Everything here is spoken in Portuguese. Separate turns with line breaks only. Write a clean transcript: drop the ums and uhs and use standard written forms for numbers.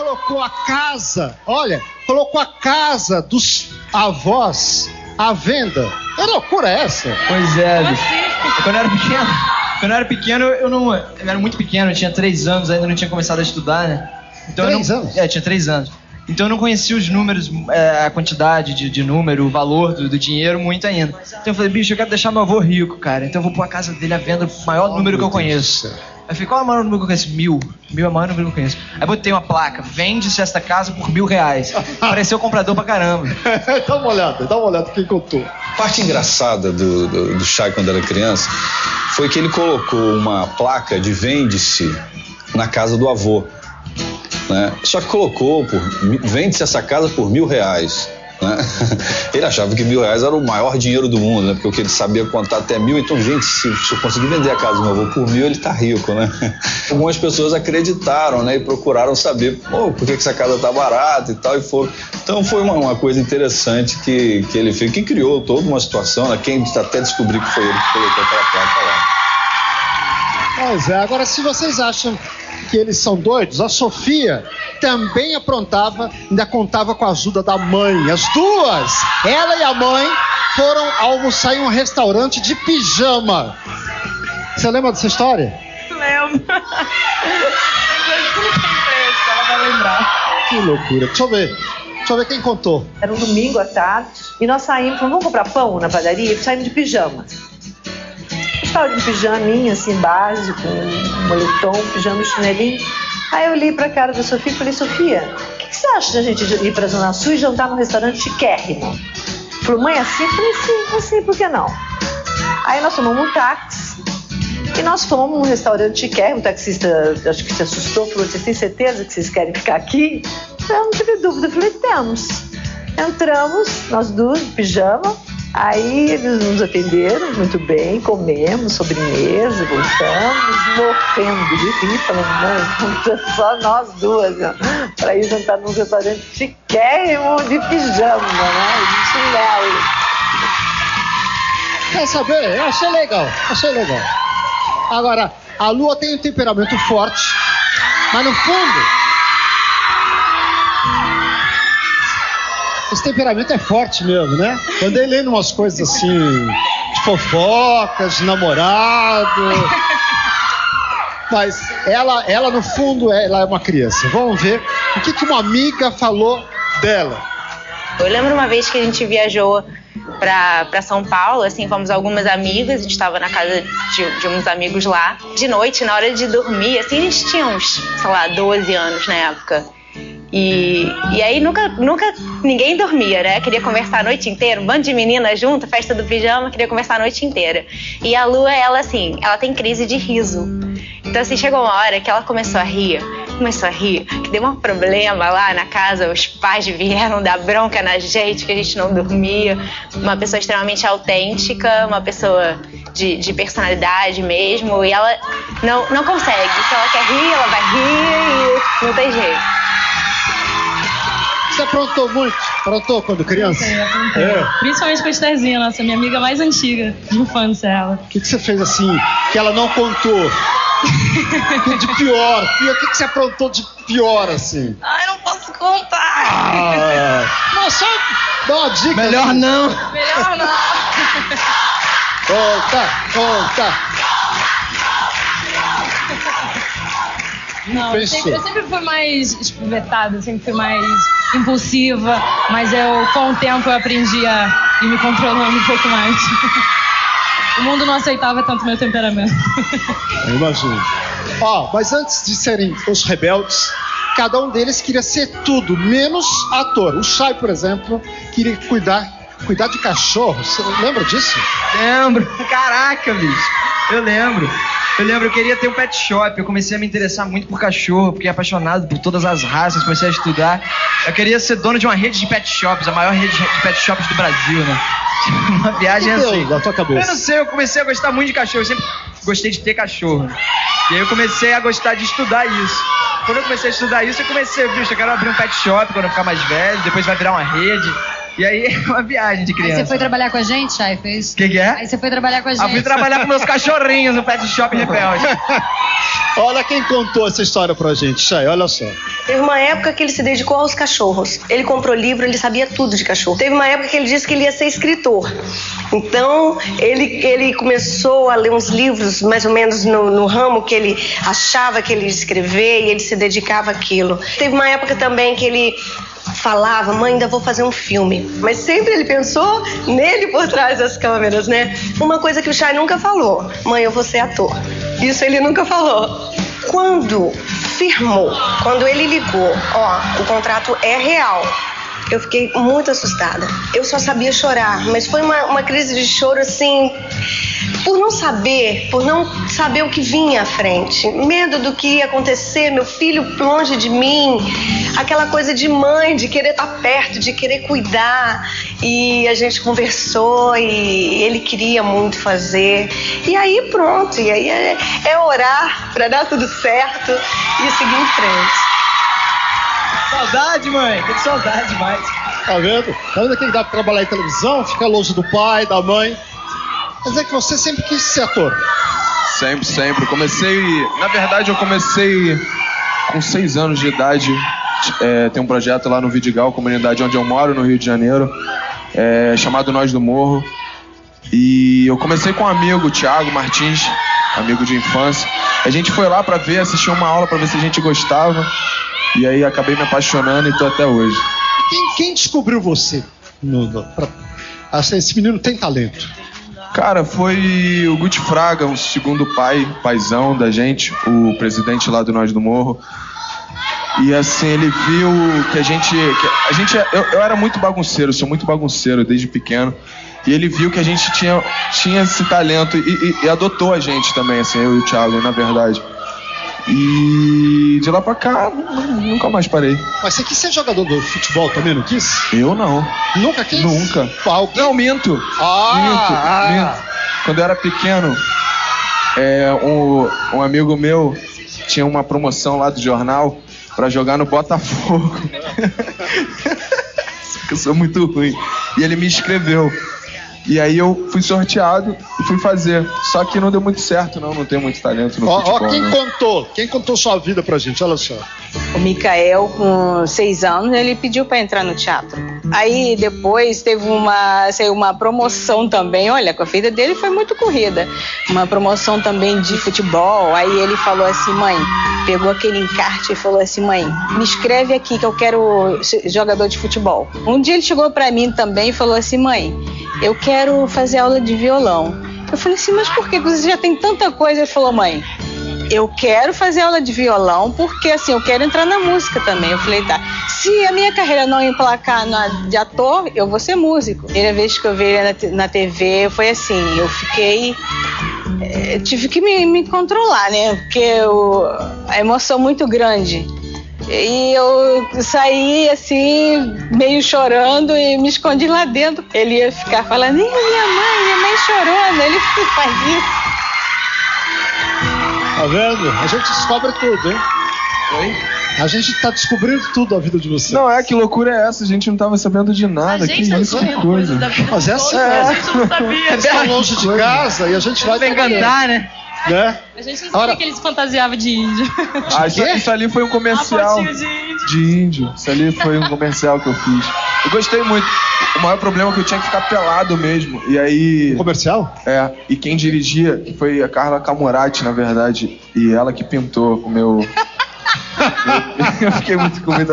colocou a casa, colocou a casa dos avós à venda. Que loucura é essa?
Pois é, bicho. Quando eu era pequeno, eu era muito pequeno, eu tinha 3 anos, ainda não tinha começado a estudar, né? Então
3 anos?
Tinha 3 anos. Então eu não conhecia os números, a quantidade de número, o valor do dinheiro muito ainda. Então eu falei, bicho, eu quero deixar meu avô rico, cara. Então eu vou pôr a casa dele à venda, o maior número que eu conheço. Aí eu falei, qual é o maior número que eu conheço? 1000. 1000 é o maior número que eu conheço. Aí botei uma placa, vende-se esta casa por R$1000. Apareceu comprador pra caramba.
Dá uma olhada quem contou.
A parte engraçada do Chay quando era criança foi que ele colocou uma placa de vende-se na casa do avô. Né? Só que colocou, vende-se essa casa por R$1000. Né? Ele achava que R$1000 era o maior dinheiro do mundo, né? Porque o que ele sabia contar até 1000. Então, gente, se eu conseguir vender a casa do meu avô por 1000, ele tá rico, né? Algumas pessoas acreditaram, né? E procuraram saber por que essa casa tá barata e tal. Então foi uma coisa interessante que ele fez, que criou toda uma situação, né? Quem até descobriu que foi ele que colocou aquela placa lá.
Pois é, agora se vocês acham que eles são doidos, a Sofia também aprontava, ainda contava com a ajuda da mãe. As duas, ela e a mãe, foram almoçar em um restaurante de pijama. Você lembra dessa história?
Lembro. Ela vai lembrar.
Que loucura. Deixa eu ver quem contou.
Era um domingo à tarde e nós saímos, vamos comprar pão na padaria e saímos de pijama. Estava de pijaminha, assim, básico, um moletom, pijama, chinelinho. Aí eu olhei pra cara da Sofia e falei, Sofia, o que você acha de a gente ir pra Zona Sul e jantar num restaurante chiquérrimo? Falou, mãe, assim? Eu falei, sim, assim, por que não? Aí nós tomamos um táxi e nós fomos num restaurante chiquérrimo. O taxista, acho que se assustou, falou, vocês têm certeza que vocês querem ficar aqui? Eu não tive dúvida, eu falei, temos. Entramos, nós duas, de pijama. Aí eles nos atenderam muito bem, comemos sobremesa, voltamos, morrendo de rir, falando, mãe, só nós duas, né? Para ir jantar num restaurante chiquérrimo de pijama, né? De chinelo.
Quer saber? Eu achei legal. Agora, a Lua tem um temperamento forte, mas no fundo, esse temperamento é forte mesmo, né? Andei lendo umas coisas assim, de fofocas, de namorado. Mas ela no fundo, ela é uma criança. Vamos ver o que uma amiga falou dela.
Eu lembro uma vez que a gente viajou pra São Paulo, assim, fomos algumas amigas, a gente estava na casa de uns amigos lá. De noite, na hora de dormir, assim, a gente tinha uns, 12 anos na época. E aí nunca ninguém dormia, né? Queria conversar a noite inteira, um bando de meninas junto, festa do pijama, queria conversar a noite inteira. E a Lua, ela tem crise de riso. Então assim, chegou uma hora que ela começou a rir, que deu um problema lá na casa, os pais vieram dar bronca na gente, que a gente não dormia. Uma pessoa extremamente autêntica, uma pessoa de personalidade mesmo, e ela não consegue. Se ela quer rir, ela vai rir e não tem jeito.
Você aprontou muito? Aprontou quando criança?
Sim, aprontei. Principalmente com a Estherzinha, nossa, minha amiga mais antiga de infância, ela.
O que você fez assim, que ela não contou? De pior. O que você aprontou de pior, assim?
Ai, não posso contar.
Não, só dá uma dica.
Melhor
assim.
não.
Melhor não.
Conta.
Não, eu sempre fui mais espivetada, sempre fui mais impulsiva, mas com o tempo eu aprendi a ir me controlando um pouco mais. O mundo não aceitava tanto meu temperamento.
Eu imagino. Mas antes de serem os rebeldes, cada um deles queria ser tudo, menos ator. O Chay, por exemplo, queria cuidar de cachorro. Você lembra disso?
Lembro. Caraca, bicho. Eu lembro, eu queria ter um pet shop. Eu comecei a me interessar muito por cachorro, fiquei apaixonado por todas as raças, comecei a estudar. Eu queria ser dono de uma rede de pet shops, a maior rede de pet shops do Brasil, né? Uma viagem assim.
Da tua cabeça.
Eu não sei, eu comecei a gostar muito de cachorro, eu sempre gostei de ter cachorro. E aí eu comecei a gostar de estudar isso. Quando eu comecei a estudar isso, eu quero abrir um pet shop quando eu ficar mais velho, depois vai virar uma rede. E aí, uma viagem de
Aí
criança.
você foi trabalhar com a gente, Chay? Fez?
O que é?
Aí você foi trabalhar com a gente.
Eu fui trabalhar com meus cachorrinhos no Pet Shop Rebelde.
Olha quem contou essa história pra gente, Chay, olha só.
Teve uma época que ele se dedicou aos cachorros. Ele comprou livro, ele sabia tudo de cachorro. Teve uma época que ele disse que ele ia ser escritor. Então, ele começou a ler uns livros, mais ou menos no ramo que ele achava que ele ia escrever, e ele se dedicava àquilo. Teve uma época também que ele falava, mãe, ainda vou fazer um filme. Mas sempre ele pensou nele por trás das câmeras, né? Uma coisa que o Chay nunca falou, mãe, eu vou ser ator. Isso ele nunca falou. Quando firmou, quando ele ligou, o contrato é real, eu fiquei muito assustada. Eu só sabia chorar, mas foi uma crise de choro assim, por não saber o que vinha à frente. Medo do que ia acontecer, meu filho longe de mim, aquela coisa de mãe, de querer estar perto, de querer cuidar. E a gente conversou e ele queria muito fazer. E aí pronto, e aí é orar para dar tudo certo e seguir em frente.
Saudade, mãe. Que saudade demais.
Tá vendo? Tá vendo que dá pra trabalhar em televisão, ficar longe do pai, da mãe. Quer dizer que você sempre quis ser ator.
Sempre. Na verdade, eu comecei com 6 anos de idade. Tem um projeto lá no Vidigal, comunidade onde eu moro, no Rio de Janeiro, chamado Nós do Morro. E eu comecei com um amigo, o Thiago Martins, amigo de infância. A gente foi lá pra ver, assistir uma aula pra ver se a gente gostava. E aí acabei me apaixonando e tô até hoje.
Quem descobriu você? Esse menino tem talento.
Cara, foi o Guti Fraga, o segundo paizão da gente, o presidente lá do Nós do Morro. E assim, ele viu que a gente eu era muito bagunceiro, sou muito bagunceiro desde pequeno. E ele viu que a gente tinha esse talento e adotou a gente também, assim, eu e o Thiago, na verdade. E de lá pra cá, nunca mais parei.
Mas você quis ser jogador de futebol também, não quis?
Eu não.
Nunca quis?
Nunca.
Alguém?
Não, minto. Minto. Quando eu era pequeno, um amigo meu tinha uma promoção lá do jornal pra jogar no Botafogo. Eu sou muito ruim. E ele me inscreveu. E aí eu fui sorteado e fui fazer. Só que não deu muito certo, não tenho muito talento no futebol.
Quem contou sua vida pra gente, olha só.
O Mikael, com 6 anos, ele pediu pra entrar no teatro. Aí depois teve uma promoção também, olha, a vida dele foi muito corrida. Uma promoção também de futebol. Aí ele falou assim, mãe, pegou aquele encarte e falou assim, mãe, me inscreve aqui que eu quero ser jogador de futebol. Um dia ele chegou pra mim também e falou assim, mãe, eu quero fazer aula de violão. Eu falei assim, mas por que você já tem tanta coisa? Ele falou, mãe, eu quero fazer aula de violão porque assim, eu quero entrar na música também. Eu falei, tá, se a minha carreira não emplacar de ator, eu vou ser músico. A primeira vez que eu vi ele na TV foi assim, eu fiquei... tive que me controlar, né? Porque a emoção muito grande. E eu saí assim, meio chorando e me escondi lá dentro. Ele ia ficar falando, minha mãe chorando, ele faz isso.
Tá vendo? A gente descobre tudo, hein? Oi? A gente tá descobrindo tudo da vida de você.
Não, que loucura é essa? A gente não tava sabendo de nada. Que isso, que coisa.
Mas essa
a gente não sabia.
Eles estão longe de casa e a gente vai
cantar, né?
A gente não sabia que eles fantasiavam de índio.
Isso ali foi um comercial de índio. Isso ali foi um comercial que eu fiz. Eu gostei muito. O maior problema é que eu tinha que ficar pelado mesmo. E aí...
Comercial?
E quem dirigia, que foi a Carla Camorati, na verdade. E ela que pintou o meu... Eu fiquei muito com muita